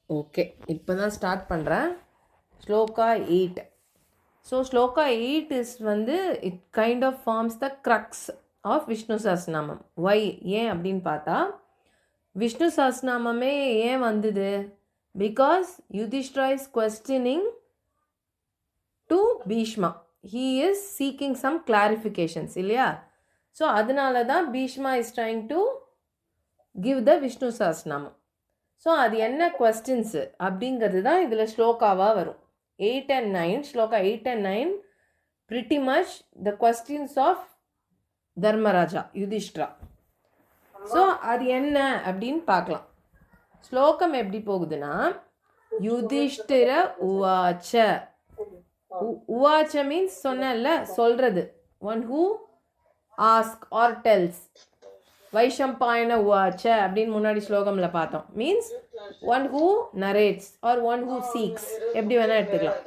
Okay, இப்போ தான் start பண்ணுறேன். ஸ்லோகா 8. ஸோ ஸ்லோகா 8 இஸ் வந்து it kind of forms the crux of Vishnu Sahasranamam. Why ஏன் அப்படின்னு பார்த்தா, விஷ்ணு சஹஸ்ரநாமமே ஏன் வந்தது? Because Yudhishthira is questioning to Bhishma. He is seeking some clarifications இல்லையா? ஸோ அதனால தான் Bhishma is trying to give the Vishnu Sahasranamam. So அது என்ன கொஸ்டின்ஸு அப்படிங்கிறது தான் இதில் ஸ்லோகாவாக வரும். 8 and 9, shloka 8 and 9 pretty much the questions of Dharmaraja Yudhishthira. So அது என்ன அப்படின்னு பார்க்கலாம். ஸ்லோகம் எப்படி போகுதுன்னா, யுதிஷ்டிர உவாச்ச. உவாச்ச மீன்ஸ் சொன்னல, சொல்றது. One who asks or tells. Vaishampayana உவாச்ச அப்படின்னு முன்னாடி ஸ்லோகம்ல பார்த்தோம். Means one who narrates or one who seeks, எப்படி வேணா எடுத்துக்கலாம்.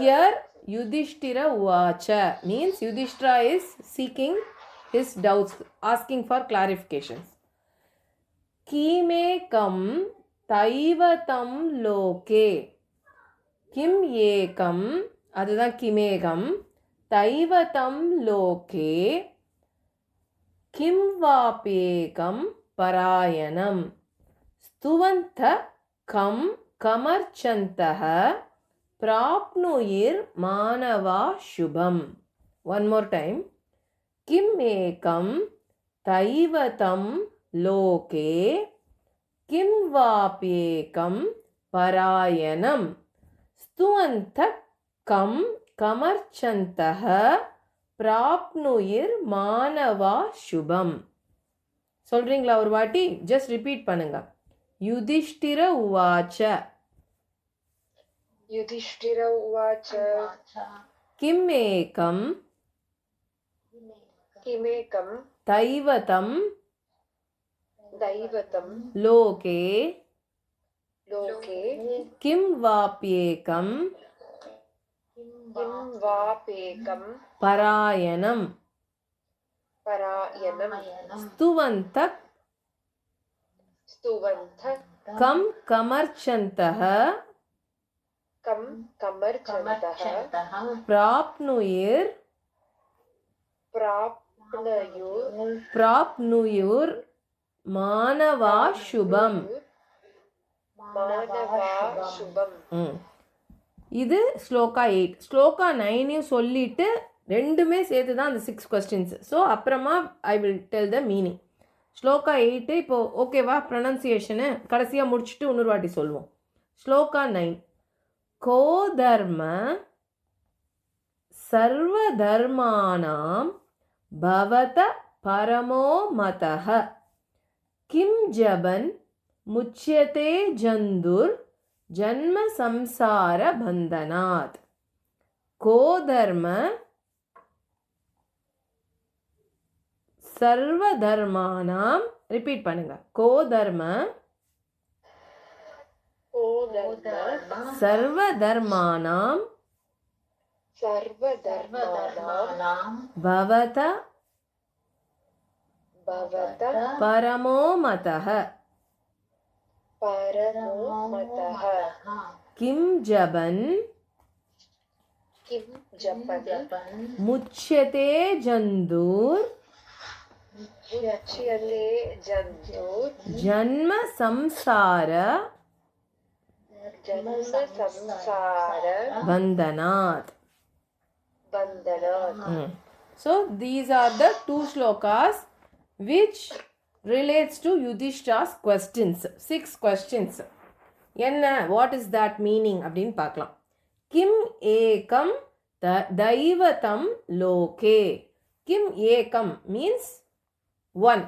ஹியர் யுதிஷ்டிர உவாச்ச means Yudhishthira is seeking his doubts, asking for clarifications. Kimekam taivatam loke. Kim ekam, அதுதான் kimekam, taivatam loke, kim vapekam parayanam, stuvantha kam kamarchantaha prapnuir manava shubham. One more time. किम एकम तैवतम लोके किम वाप्येकम परायणम स्तुवन्तः कम कमर्चन्तः प्राप्नुइर मानवा शुभम. சொல்றீங்களா ஒரு வாட்டி? ஜஸ்ட் ரிப்பீட் பண்ணுங்க. யுதிஷ்டிர உவாச்ச. யுதிஷ்டிர உவாச்ச. கிம் ஏகம் किमेकं दैवतं दैवतं लोके लोके किं वाप्येकं किं वापेकं परायणं परायणं स्तुवन्तः स्तुवन्तः कं कमर्चन्तः कं कमर्चन्तः प्राप्नुयुर् प्राप्नुयुर् मानवा शुभम. मानवा शुभम. இது ஸ்லோகா 8. ஸ்லோகா 9 சொல்லிட்டு ரெண்டுமே சேர்த்து தான் அந்த 6 கொஸ்டின்ஸ். ஸோ அப்புறமா I will tell the meaning. Shloka 8 இப்போ ஓகேவா? ப்ரொனன்சியேஷனு கடைசியாக முடிச்சுட்டு இன்னொரு வாட்டி சொல்லுவோம். ஸ்லோகா 9. கோ தர்ம சர்வதர்மானாம் பவத பரமோ மதஹ கிம் ஜபன் முச்யதே ஜந்துர் ஜன்ம சம்சார பந்தனாத். கோதர்ம சர்வதர்மானாம், ரிப்பீட் பண்ணுங்க. கோதர்ம சர்வதர்மானாம் பவத பரமோ மதஹ கிம் ஜபன் முச்யதே ஜந்துர் ஜன்ம சம்சார பந்தனாத். So these are the two shlokas which relates to Yudhishthira's questions. 6 questions. என்ன, what is that meaning அப்படின்னு பார்க்கலாம். கிம் ஏகம் தைவதம் லோகே. கிம் ஏகம் மீன்ஸ் ஒன்.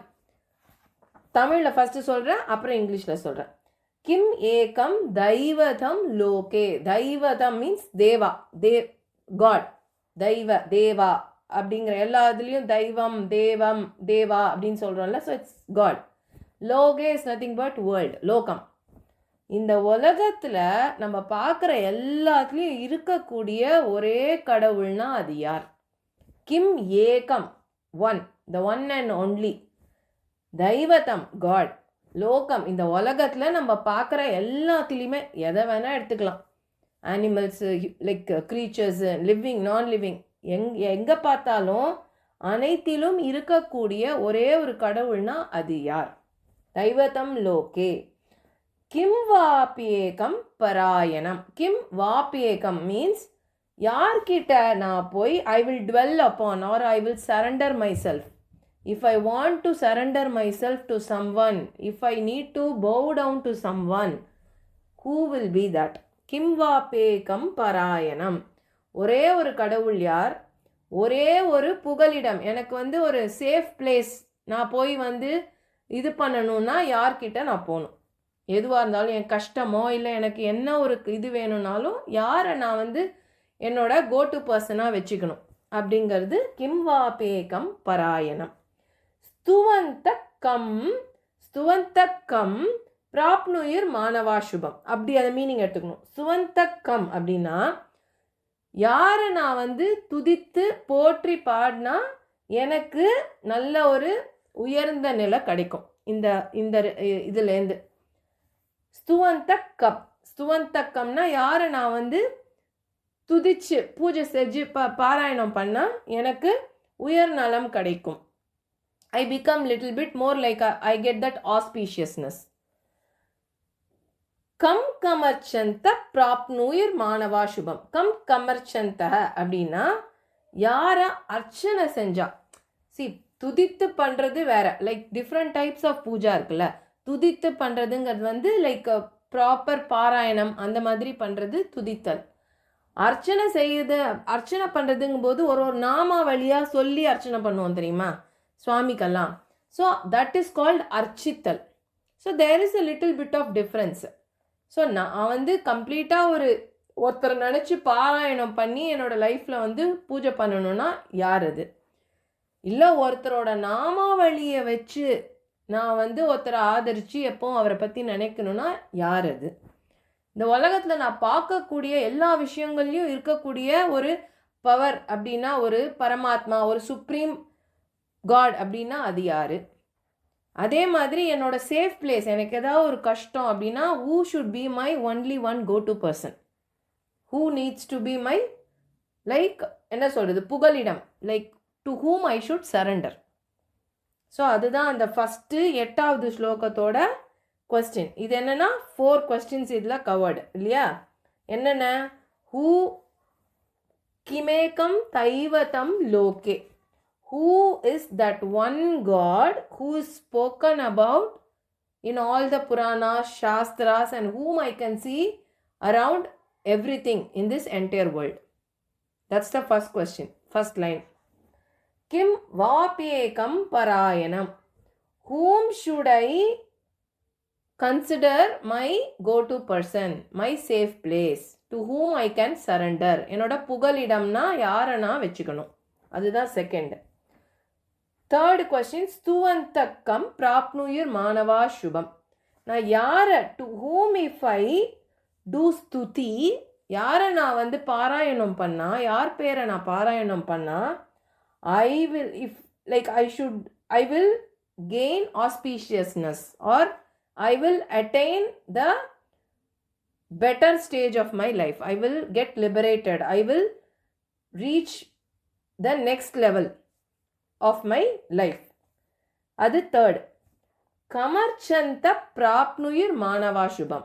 தமிழில் ஃபஸ்ட்டு சொல்கிறேன், அப்புறம் இங்கிலீஷில் சொல்கிறேன். கிம் ஏகம் தைவதம் லோகே. தைவதம் மீன்ஸ் தேவா, காட். தெய்வ, தேவா அப்படிங்கிற எல்லா இதுலேயும் தெய்வம், தேவம், தேவா அப்படின்னு சொல்கிறோம்ல. So it's god. லோகே இஸ் நத்திங் பட் வேர்ல்டு, லோகம். இந்த உலகத்தில் நம்ம பார்க்குற எல்லாத்துலேயும் இருக்கக்கூடிய ஒரே கடவுள்னா அது யார்? கிம் ஏகம், one, the one and only. தைவதம், காட். லோகம் இந்த உலகத்தில் நம்ம பார்க்குற எல்லாத்துலேயுமே எதை வேணால் எடுத்துக்கலாம். Animals, like creatures, living, non living, எங்கே பார்த்தாலும் அனைத்திலும் இருக்கக்கூடிய ஒரே ஒரு கடவுள்னா அது யார்? தைவதம் லோகே கிம் வாப்பியேகம் பராயணம். கிம் வாப்பியேகம் மீன்ஸ் யார்கிட்ட நான் போய் I will dwell upon or I will surrender myself. If I want to surrender myself to someone, if I need to bow down to someone, who will be that? Kim vapekam parayanam. ஒரே ஒரு கடவுள் யார்? ஒரே ஒரு புகலிடம், எனக்கு ஒரு safe place நான் போய் இது பண்ணணும்னா யார்கிட்ட நான் போகணும்? எதுவாக இருந்தாலும், என் கஷ்டமோ இல்லை எனக்கு என்ன ஒரு இது வேணும்னாலும் யாரை நான் என்னோட கோ டு பர்சனாக வச்சுக்கணும் அப்படிங்கிறது கிம் வாபேகம் பராயணம். ஸ்துவந்தக்கம் பிராப்னுயிர் மானவா சுபம். அப்படி அதை மீனிங் எடுத்துக்கணும். ஸ்துவந்தக்கம் அப்படின்னா யாரை நான் துதித்து போற்றி பாடினா எனக்கு நல்ல ஒரு உயர்ந்த நிலை கிடைக்கும் இந்த இந்த இதுலேருந்து. ஸ்துவந்தக்கம்னா யாரை நான் துதிச்சு பூஜை செஞ்சு பாராயணம் பண்ணால் எனக்கு உயர் நலம் கிடைக்கும். I become little bit more like I get that auspiciousness. கம் கமர்ச்சந்த பிராப்னுயிர் மானவா சுபம். கம் கமர்ச்சந்த அப்படின்னா யாரை அர்ச்சனை செஞ்சா. துதித்து பண்ணுறது வேற, like different types of puja இருக்குல்ல. துதித்து பண்ணுறதுங்கிறது லைக் ப்ராப்பர் பாராயணம் அந்த மாதிரி பண்ணுறது துதித்தல். அர்ச்சனை பண்ணுறதுங்கும் போது ஒரு நாமாவளியாக சொல்லி அர்ச்சனை பண்ணுவோம் தெரியுமா சுவாமிக்கெல்லாம். ஸோ தட் இஸ் கால்ட் அர்ச்சித்தல். So there is a little bit of difference. ஸோ நான் கம்ப்ளீட்டாக ஒருத்தரை நினச்சி பாராயணம் பண்ணி என்னோடய லைஃப்பில் பூஜை பண்ணணும்னா யார் அது? இல்லை ஒருத்தரோட நாமாவளியை வச்சு நான் ஒருத்தரை ஆதரித்து எப்போவும் அவரை பற்றி நினைக்கணும்னா யார் அது? இந்த உலகத்தில் நான் பார்க்கக்கூடிய எல்லா விஷயங்கள்லையும் இருக்கக்கூடிய ஒரு பவர் அப்படின்னா ஒரு பரமாத்மா, ஒரு சுப்ரீம் காட் அப்படின்னா அது யார்? அதே மாதிரி என்னோட சேஃப் பிளேஸ், எனக்கு ஏதாவது ஒரு கஷ்டம் அப்படின்னா who should be my only one go to person? Who needs to be my like என்ன சொல்கிறது புகலிடம், like to whom I should surrender. So அதுதான் அந்த ஃபஸ்ட்டு 8வது ஸ்லோகத்தோட கொஸ்டின். இது என்னென்னா 4 கொஸ்டின்ஸ் இதில் கவர்டு இல்லையா? என்னென்ன? ஹூ கிமேகம் தைவதம் லோகே. Who is that one God who is spoken about in all the Puranas, Shastras, and whom I can see around everything in this entire world? That's the first question, first line. Kim vapyekam parayanam. Whom should I consider my go-to person, my safe place, to whom I can surrender? என்னோட புகலிடம்னா யாரை நான் வச்சுக்கணும்? அதுதான் second. Third question, ஸ்துவந்தக்கம் பிராப்னுயிர் மானவா சுபம். நான் யாரை, to whom if I do ஸ்துதி, யாரை நான் பாராயணம் பண்ணால், யார் பேரை நான் பாராயணம் பண்ணால் I will if like I will gain auspiciousness or I will attain the better stage of my life. I will get liberated. I will reach the next level of my life. அது third. கமர்ச்சந்த பிராப்னுயிர் மானவா சுபம்.